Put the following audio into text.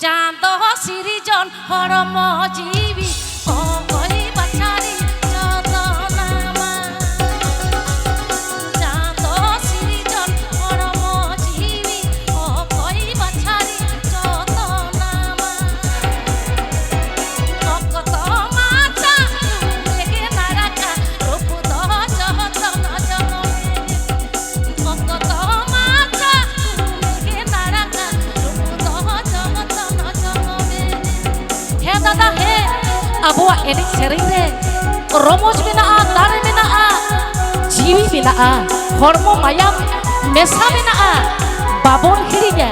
চাঁদ সিরিজন হরম জীবী ও কই বাছারি যত নামা চাঁদ সিরিজন হরম জীবী ও কই বাছারি যত নামা অকত মাছা মেঘে নারাকা রূপ দহ জহতন জনমে অকত মাছা মেঘে নারাকা রূপ দহ জহতন জনমে হে দাদা হে abuak enik sering re romoj menaa dare menaa jiwi menaa hormo mayam mesa menaa babon hirinya